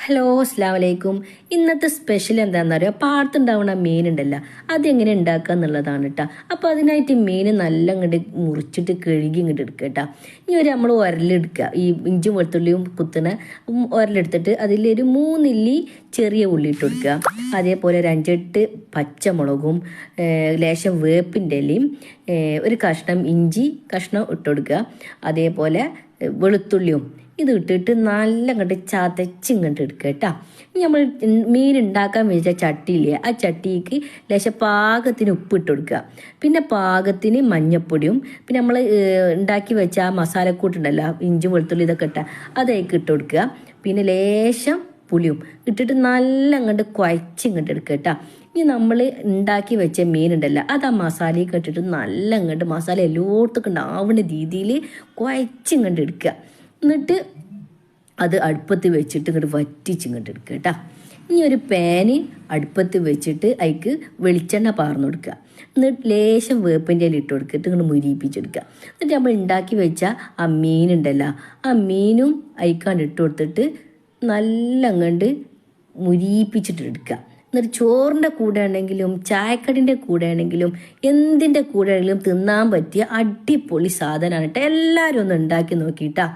Hello അസ്സലാമു അലൈക്കും. ഇന്നത്തെ സ്പെഷ്യൽ എന്താണെന്ന് അറിയാം, പാടത്തുണ്ടാവുന്ന മീനുണ്ടല്ലോ, അതെങ്ങനെ ഉണ്ടാക്കുക എന്നുള്ളതാണ് കേട്ടോ. അപ്പോൾ അതിനായിട്ട് മീൻ നല്ല ഇങ്ങോട്ട് മുറിച്ചിട്ട് കഴുകി ഇങ്ങോട്ട് എടുക്കുക കേട്ടോ. ഇനി നമ്മൾ ഉരലെടുക്കുക, ഈ ഇഞ്ചും വെളുത്തുള്ളിയും കുത്തുന്ന ഉരലെടുത്തിട്ട് അതിലൊരു 3 ഇല്ലി ചെറിയ ഉള്ളി ഇട്ട് കൊടുക്കുക. അതേപോലെ ഒരു 5-8 പച്ചമുളകും ലേശം വേപ്പിൻ്റെ ഇലയും ഒരു കഷ്ണം ഇഞ്ചി കഷ്ണം ഇട്ട് കൊടുക്കുക. അതേപോലെ വെളുത്തുള്ളിയും ഇത് ഇട്ടിട്ട് നല്ല ഇങ്ങോട്ട് ചതച്ച് ഇങ്ങോട്ട് എടുക്കുക കേട്ടോ. ഇനി നമ്മൾ മീൻ ഉണ്ടാക്കാൻ വെച്ച ചട്ടിയില്ലേ, ആ ചട്ടിക്ക് ലേശം പാകത്തിന് ഉപ്പിട്ട് കൊടുക്കുക. പിന്നെ പാകത്തിന് മഞ്ഞപ്പൊടിയും പിന്നെ നമ്മൾ ഉണ്ടാക്കി വെച്ച ആ മസാലക്കൂട്ടുണ്ടല്ലോ, ഇഞ്ചി വെളുത്തുള്ളി ഇതൊക്കെ ഇട്ട അതേക്ക് ഇട്ട് കൊടുക്കുക. പിന്നെ ലേശം പുളിയും ഇട്ടിട്ട് നല്ല ഇങ്ങോട്ട് കുഴച്ച് ഇങ്ങോട്ട് എടുക്കുക കേട്ടോ. ഇനി നമ്മൾ ഉണ്ടാക്കി വെച്ച മീനുണ്ടല്ലോ, അത് ആ മസാലയൊക്കെ ഇട്ടിട്ട് നല്ല ഇങ്ങോട്ട് മസാല എല്ലായിടത്തും ഉണ്ടാവുന്ന രീതിയിൽ കുഴച്ച് ഇങ്ങോട്ട് എടുക്കുക. എന്നിട്ട് അത് അടുപ്പത്ത് വെച്ചിട്ട് ഇങ്ങോട്ട് വറ്റിച്ചിങ്ങോട്ട് എടുക്കുക കേട്ടോ. ഇനി ഒരു പാന് അടുപ്പത്ത് വെച്ചിട്ട് അതിക്ക് വെളിച്ചെണ്ണ പാർന്നു കൊടുക്കുക. എന്നിട്ട് ലേശം വേപ്പിൻ്റെ ഇല ഇട്ട് കൊടുത്തിട്ട് ഇങ്ങോട്ട് മുരിപ്പിച്ചെടുക്കുക. എന്നിട്ട് നമ്മൾ ഉണ്ടാക്കി വെച്ച ആ മീനുണ്ടല്ലോ, ആ മീനും അതിക്കാണ്ട് ഇട്ട് കൊടുത്തിട്ട് നല്ല അങ്ങോട്ട് മുരിപ്പിച്ചിട്ട് എടുക്കുക. എന്നിട്ട് ചോറിൻ്റെ കൂടെ ആണെങ്കിലും ചായക്കടിൻ്റെ കൂടെ ആണെങ്കിലും എന്തിൻ്റെ കൂടെ ആണെങ്കിലും തിന്നാൻ പറ്റിയ അടിപൊളി സാധനമാണ് കേട്ടോ. എല്ലാവരും ഒന്ന് ഉണ്ടാക്കി നോക്കിയിട്ടാ.